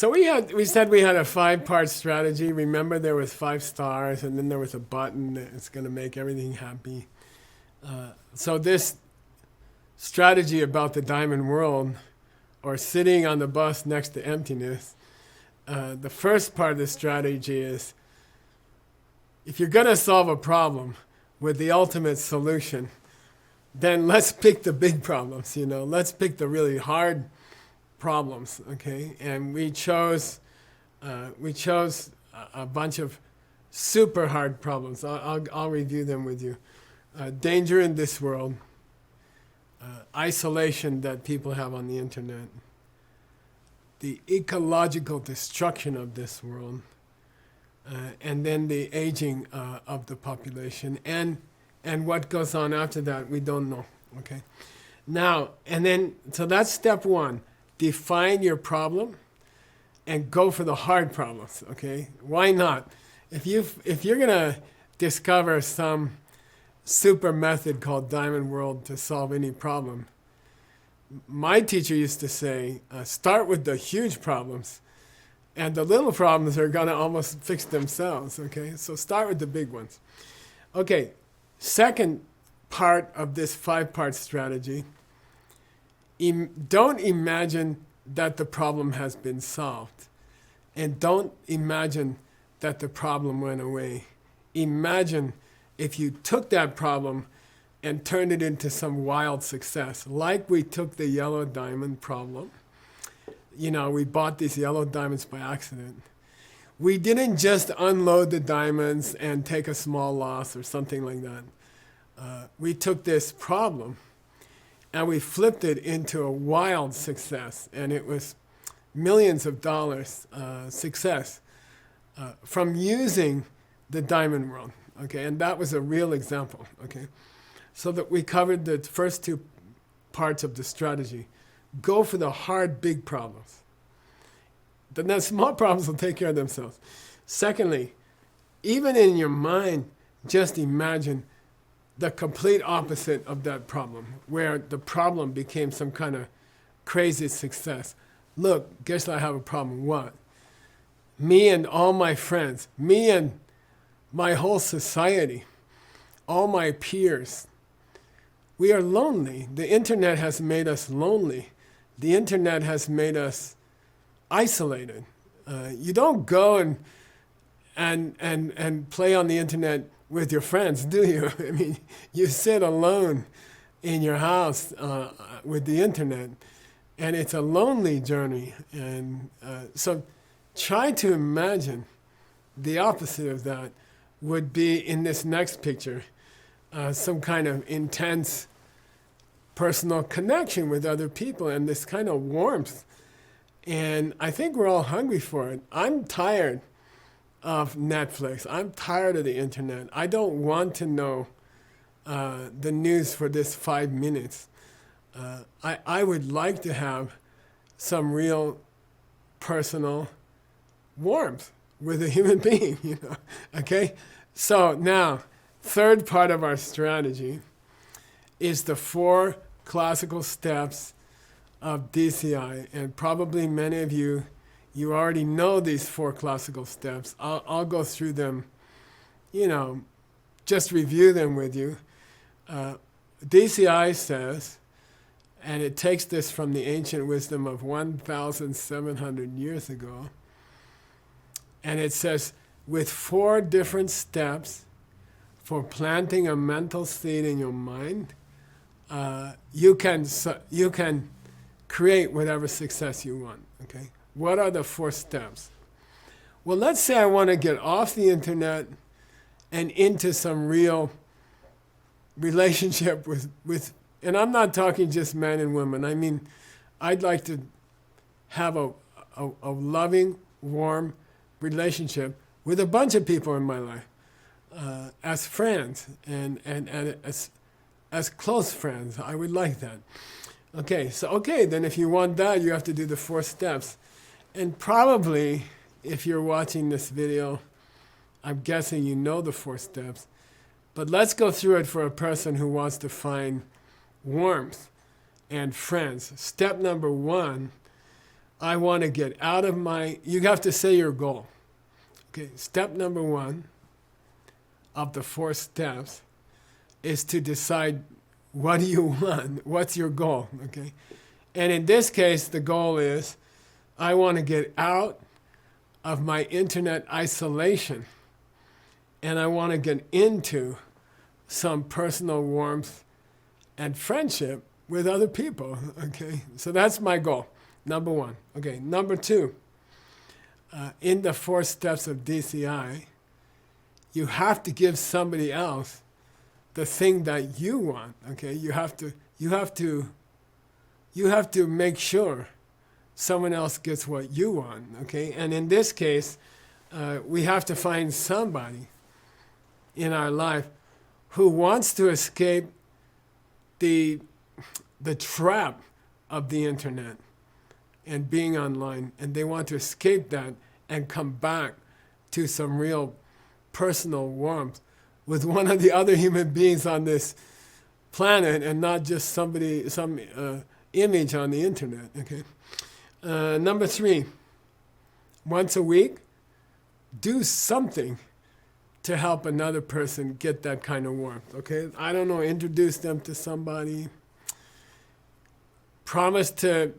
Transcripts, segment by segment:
So we said we had a 5-part strategy. Remember, there was 5 stars, and then there was a button that's going to make everything happy. So this strategy about the diamond world, or sitting on the bus next to emptiness, the first part of the strategy is, if you're going to solve a problem with the ultimate solution, then let's pick the big problems, Let's pick the really hard problems, okay? And we chose a bunch of super hard problems. I'll review them with you. Danger in this world, isolation that people have on the internet, the ecological destruction of this world, and then the aging of the population, and what goes on after that, we don't know, okay? Now, so that's step 1. Define your problem and go for the hard problems, okay? Why not? If you're going to discover some super method called Diamond World to solve any problem, my teacher used to say, start with the huge problems, and the little problems are going to almost fix themselves, okay? So start with the big ones. Okay, second part of this 5-part strategy, don't imagine that the problem has been solved. And don't imagine that the problem went away. Imagine if you took that problem and turned it into some wild success, like we took the yellow diamond problem. We bought these yellow diamonds by accident. We didn't just unload the diamonds and take a small loss or something like that. We took this problem and we flipped it into a wild success, and it was millions of dollars success from using the diamond world, okay? And that was a real example, okay? So that we covered the first 2 parts of the strategy. Go for the hard, big problems. Then the small problems will take care of themselves. Secondly, even in your mind, just imagine the complete opposite of that problem, where the problem became some kind of crazy success. Look, guess I have a problem. What? Me and all my friends, me and my whole society, all my peers, we are lonely. The internet has made us lonely. The internet has made us isolated. You don't go and play on the internet with your friends, do you? I mean, you sit alone in your house with the internet, and it's a lonely journey. And so try to imagine the opposite of that would be in this next picture, some kind of intense personal connection with other people and this kind of warmth. And I think we're all hungry for it. I'm tired of Netflix. I'm tired of the internet. I don't want to know the news for this 5 minutes. I would like to have some real personal warmth with a human being, okay? So now, third part of our strategy is the 4 classical steps of DCI, and probably many of you already know these 4 classical steps. I'll go through them, just review them with you. DCI says, and it takes this from the ancient wisdom of 1,700 years ago, and it says, with 4 different steps for planting a mental seed in your mind, you can create whatever success you want, okay? What are the 4 steps? Well, let's say I want to get off the internet and into some real relationship with, and I'm not talking just men and women. I mean, I'd like to have a loving, warm relationship with a bunch of people in my life, as friends and as close friends. I would like that. Okay, then if you want that, you have to do the 4 steps. And probably, if you're watching this video, I'm guessing you know the 4 steps. But let's go through it for a person who wants to find warmth and friends. Step number 1, I want to get out of my, you have to say your goal. Okay, step number 1 of the 4 steps is to decide what do you want, what's your goal, okay? And in this case, the goal is I want to get out of my internet isolation and I want to get into some personal warmth and friendship with other people, okay? So that's my goal, number 1. Okay, number 2, in the 4 steps of DCI, you have to give somebody else the thing that you want, okay? You have to make sure someone else gets what you want, okay? And in this case, we have to find somebody in our life who wants to escape the trap of the internet and being online, and they want to escape that and come back to some real personal warmth with one of the other human beings on this planet and not just some image on the internet, okay? Number 3, once a week, do something to help another person get that kind of warmth, okay? I don't know, introduce them to somebody, promise to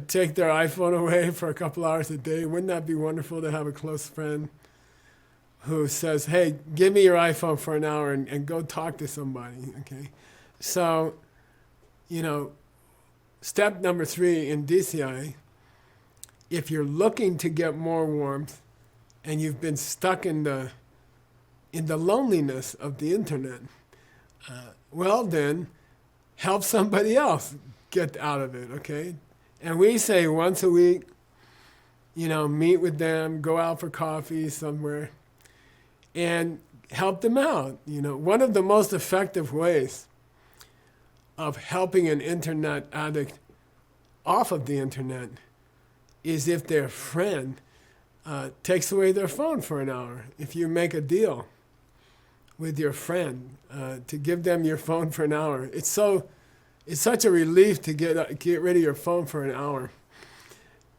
take their iPhone away for a couple hours a day. Wouldn't that be wonderful to have a close friend who says, hey, give me your iPhone for an hour and go talk to somebody, okay? So, you know, step number 3 in DCI, if you're looking to get more warmth and you've been stuck in the loneliness of the internet, well then, help somebody else get out of it, okay? And we say once a week, you know, meet with them, go out for coffee somewhere, and help them out. You know, one of the most effective ways of helping an internet addict off of the internet is if their friend takes away their phone for an hour. If you make a deal with your friend to give them your phone for an hour, it's such a relief to get rid of your phone for an hour.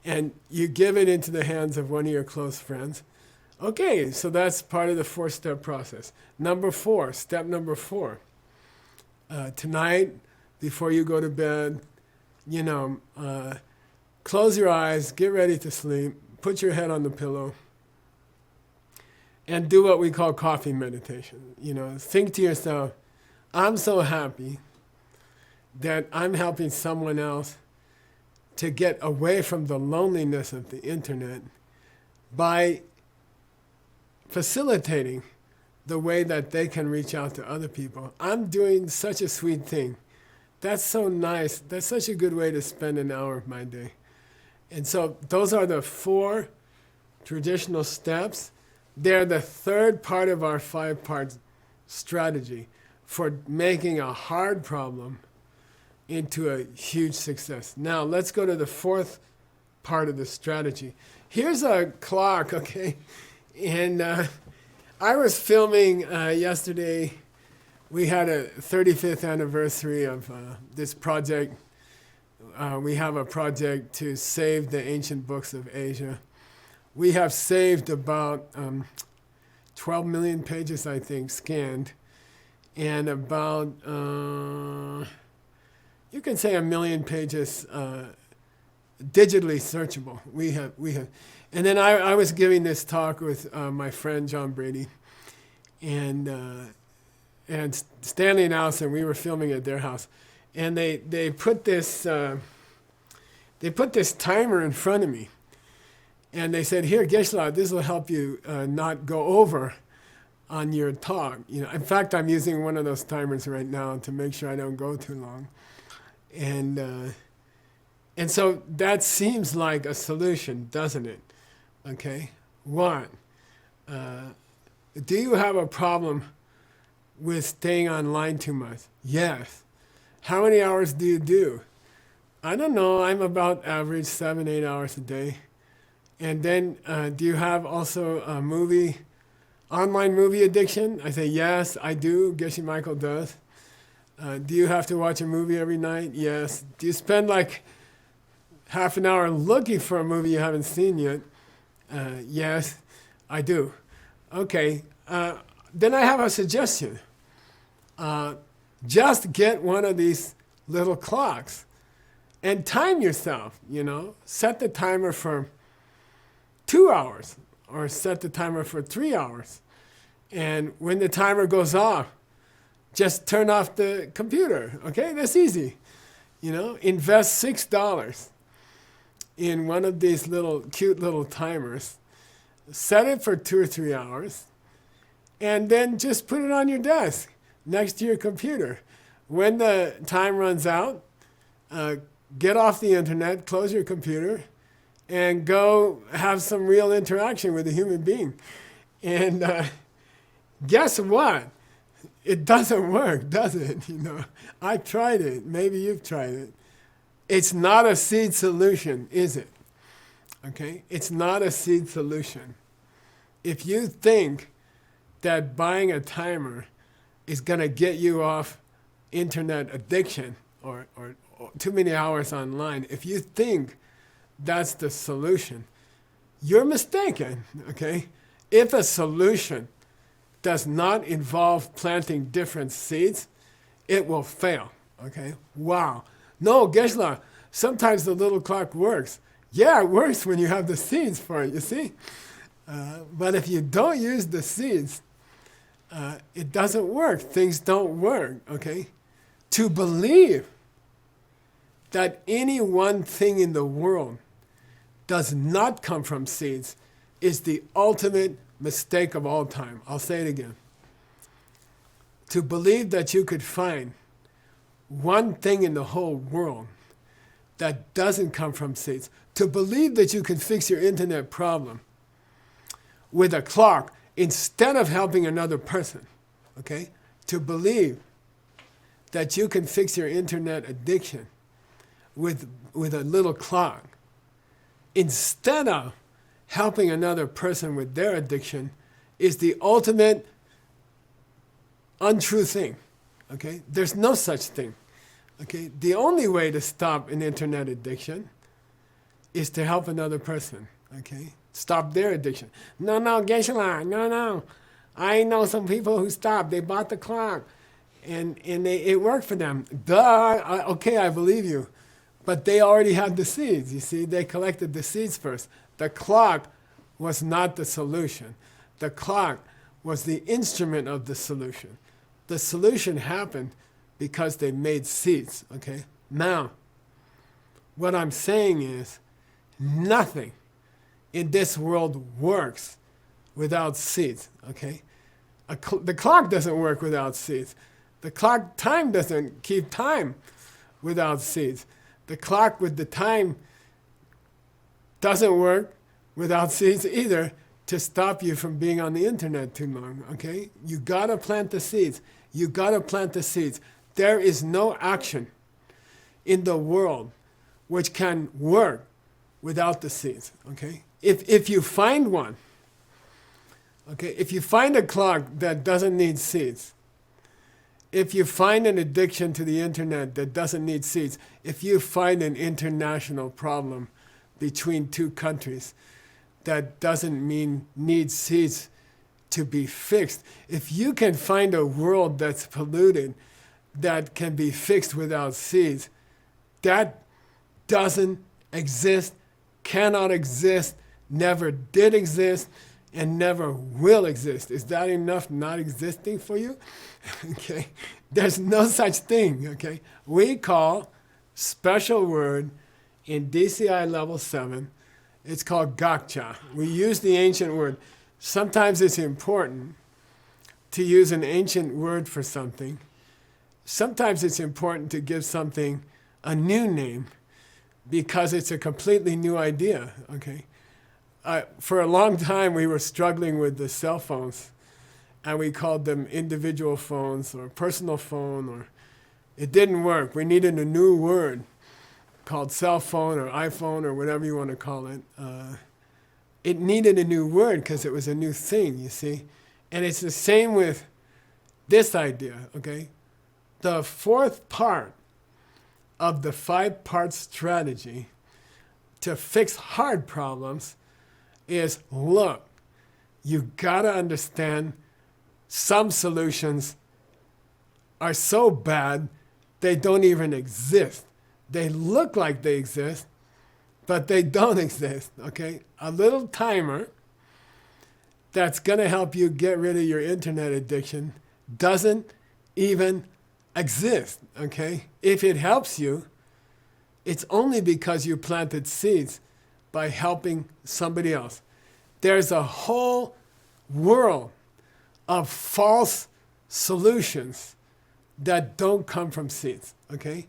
And you give it into the hands of one of your close friends. Okay, so that's part of the 4-step process. Step number 4. Tonight, before you go to bed, you know, close your eyes, get ready to sleep, put your head on the pillow, and do what we call coffee meditation. You know, think to yourself, I'm so happy that I'm helping someone else to get away from the loneliness of the internet by facilitating the way that they can reach out to other people. I'm doing such a sweet thing. That's so nice. That's such a good way to spend an hour of my day. And so those are the 4 traditional steps. They're the 3rd part of our 5-part strategy for making a hard problem into a huge success. Now, let's go to the 4th part of the strategy. Here's a clock, okay? And I was filming yesterday. We had a 35th anniversary of this project. We have a project to save the ancient books of Asia. We have saved about 12 million pages, I think, scanned, and about you can say 1 million pages digitally searchable. We have, and then I was giving this talk with my friend John Brady, and Stanley and Allison. We were filming at their house, and they put this timer in front of me, and they said, "Here, Geshe-la, this will help you not go over on your talk." You know, in fact, I'm using one of those timers right now to make sure I don't go too long. And so that seems like a solution, doesn't it? Okay. 1, do you have a problem with staying online too much? Yes. How many hours do you do? I don't know. I'm about average 7-8 hours a day. And then do you have also a online movie addiction? I say, yes, I do. Geshe Michael does. Do you have to watch a movie every night? Yes. Do you spend like half an hour looking for a movie you haven't seen yet? Yes, I do. Okay, then I have a suggestion. Just get one of these little clocks and time yourself, Set the timer for 2 hours or set the timer for 3 hours. And when the timer goes off, just turn off the computer, okay? That's easy. Invest $6 in one of these cute little timers. Set it for 2 or 3 hours. And then just put it on your desk next to your computer. When the time runs out, get off the internet, close your computer, and go have some real interaction with a human being. And guess what? It doesn't work, does it? I tried it. Maybe you've tried it. It's not a seed solution, is it? Okay? It's not a seed solution. If you think that buying a timer is going to get you off internet addiction or too many hours online, if you think that's the solution, you're mistaken, okay? If a solution does not involve planting different seeds, it will fail, okay? Wow. No, Geshe-la, sometimes the little clock works. Yeah, it works when you have the seeds for it, you see? But if you don't use the seeds, it doesn't work. Things don't work, okay? To believe that any one thing in the world does not come from seeds is the ultimate mistake of all time. I'll say it again. To believe that you could find one thing in the whole world that doesn't come from seeds, to believe that you can fix your internet problem with a clock instead of helping another person, okay? To believe that you can fix your internet addiction with a little clock instead of helping another person with their addiction is the ultimate untrue thing, okay? There's no such thing, okay? The only way to stop an internet addiction is to help another person, okay? Stop their addiction. No, Geshe-la, no. I know some people who stopped. They bought the clock, and it worked for them. Duh, okay, I believe you. But they already had the seeds, you see? They collected the seeds first. The clock was not the solution. The clock was the instrument of the solution. The solution happened because they made seeds, okay? Now, what I'm saying is nothing in this world works without seeds, okay? The clock doesn't work without seeds. The clock time doesn't keep time without seeds. The clock with the time doesn't work without seeds either to stop you from being on the internet too long, okay? You gotta plant the seeds. You gotta plant the seeds. There is no action in the world which can work without the seeds, okay? If you find one, okay, if you find a clock that doesn't need seeds, if you find an addiction to the internet that doesn't need seeds, if you find an international problem between two countries that doesn't need seeds to be fixed, if you can find a world that's polluted that can be fixed without seeds, that doesn't exist, cannot exist, never did exist, and never will exist. Is that enough not existing for you? Okay, there's no such thing, okay? We call special word in DCI Level 7, it's called gakcha. We use the ancient word. Sometimes it's important to use an ancient word for something. Sometimes it's important to give something a new name because it's a completely new idea, okay? For a long time, we were struggling with the cell phones, and we called them individual phones or personal phone, or it didn't work. We needed a new word called cell phone or iPhone or whatever you want to call it. It needed a new word because it was a new thing, you see? And it's the same with this idea, okay? The fourth part of the 5-part strategy to fix hard problems is, look, you gotta understand some solutions are so bad they don't even exist. They look like they exist, but they don't exist, okay? A little timer that's gonna help you get rid of your internet addiction doesn't even exist, okay? If it helps you, it's only because you planted seeds by helping somebody else. There's a whole world of false solutions that don't come from seeds, okay?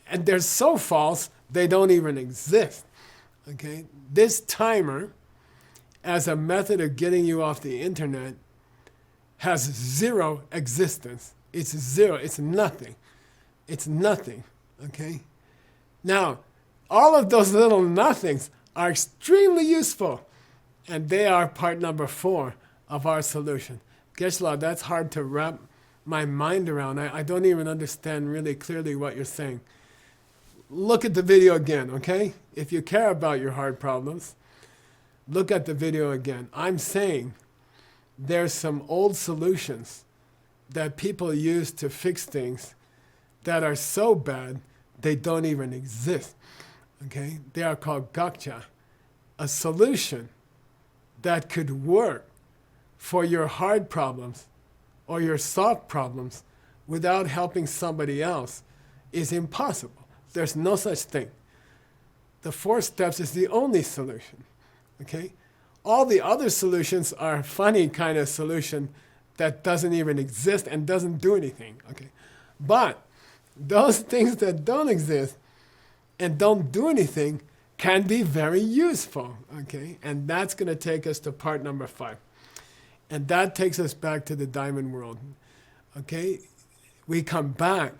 And they're so false, they don't even exist, okay? This timer, as a method of getting you off the internet, has zero existence. It's zero, it's nothing. It's nothing, okay? Now, all of those little nothings are extremely useful, and they are part number 4 of our solution. Geshe-la, that's hard to wrap my mind around. I don't even understand really clearly what you're saying. Look at the video again, okay? If you care about your hard problems, look at the video again. I'm saying there's some old solutions that people use to fix things that are so bad they don't even exist, okay? They are called gakcha, a solution that could work for your hard problems or your soft problems without helping somebody else is impossible. There's no such thing. The 4 steps is the only solution, okay? All the other solutions are funny kind of solution that doesn't even exist and doesn't do anything, okay? But those things that don't exist and don't do anything can be very useful, okay? And that's going to take us to part number 5. And that takes us back to the diamond world, okay? We come back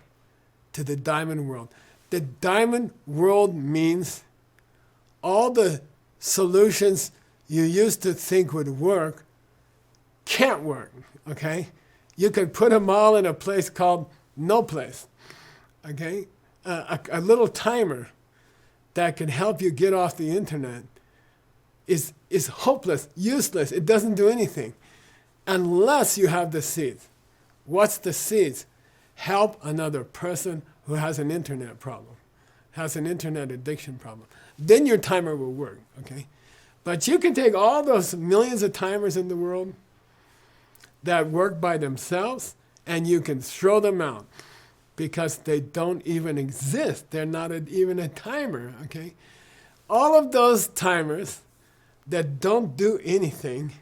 to the diamond world. The diamond world means all the solutions you used to think would work can't work, okay? You could put them all in a place called no place, okay? A little timer that can help you get off the internet is hopeless, useless. It doesn't do anything unless you have the seeds. What's the seeds? Help another person who has an internet problem, has an internet addiction problem. Then your timer will work, okay? But you can take all those millions of timers in the world that work by themselves and you can throw them out because they don't even exist. They're not even a timer, okay? All of those timers that don't do anything,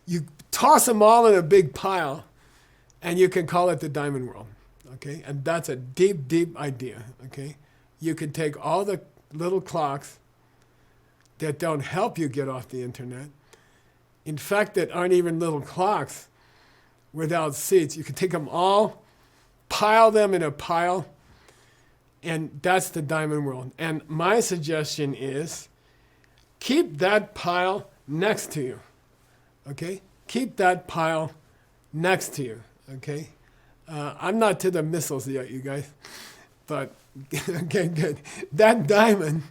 you toss them all in a big pile and you can call it the diamond world, okay? And that's a deep, deep idea, okay? You can take all the little clocks that don't help you get off the internet, in fact, that aren't even little clocks without seats. You can take them all, pile them in a pile, and that's the diamond world. And my suggestion is keep that pile next to you, okay? Keep that pile next to you, okay? I'm not to the missiles yet, you guys, but okay, good. That diamond,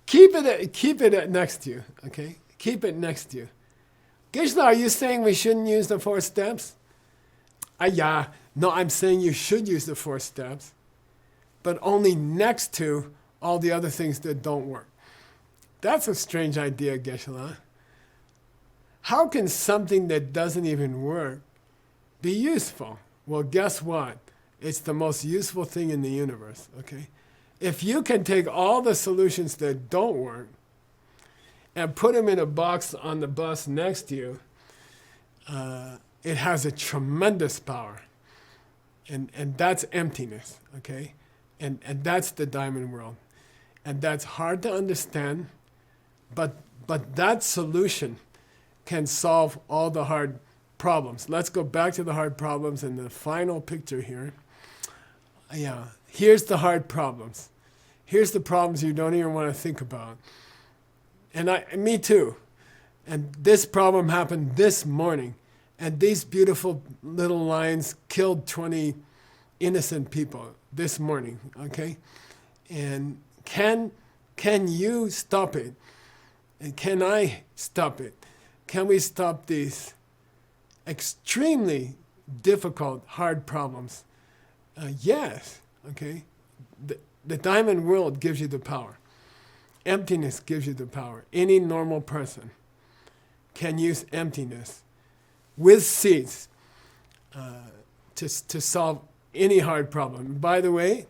keep it next to you, okay? Keep it next to you. Geshe-la, are you saying we shouldn't use the 4 steps? Yeah. No, I'm saying you should use the 4 steps, but only next to all the other things that don't work. That's a strange idea, Geshe-la. How can something that doesn't even work be useful? Well, guess what? It's the most useful thing in the universe, okay? If you can take all the solutions that don't work and put them in a box on the bus next to you, it has a tremendous power. And that's emptiness, okay? And that's the diamond world. And that's hard to understand, but that solution can solve all the hard problems. Let's go back to the hard problems in the final picture here. Yeah, here's the hard problems. Here's the problems you don't even want to think about. And me too. And this problem happened this morning. And these beautiful little lines killed 20 innocent people this morning, okay? And can Can you stop it? And can I stop it? Can we stop these extremely difficult, hard problems? Yes, okay? The diamond world gives you the power. Emptiness gives you the power. Any normal person can use emptiness with seeds to solve any hard problem. By the way,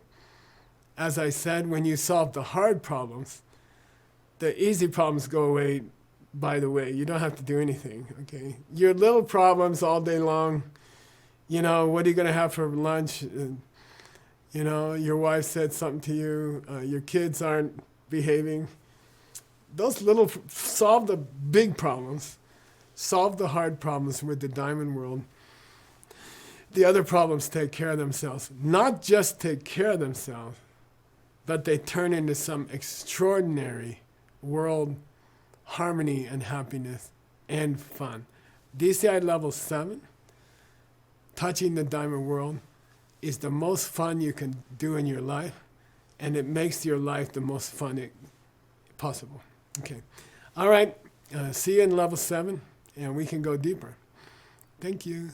as I said, when you solve the hard problems, the easy problems go away. By the way, you don't have to do anything, okay? Your little problems all day long, you know, what are you going to have for lunch? You know, your wife said something to you, your kids aren't behaving. Those little, solve the big problems, solve the hard problems with the diamond world. The other problems take care of themselves. Not just take care of themselves, but they turn into some extraordinary world harmony and happiness and fun. DCIG Level 7, touching the diamond world, is the most fun you can do in your life, and it makes your life the most fun possible. Okay. All right. See you in Level 7, and we can go deeper. Thank you.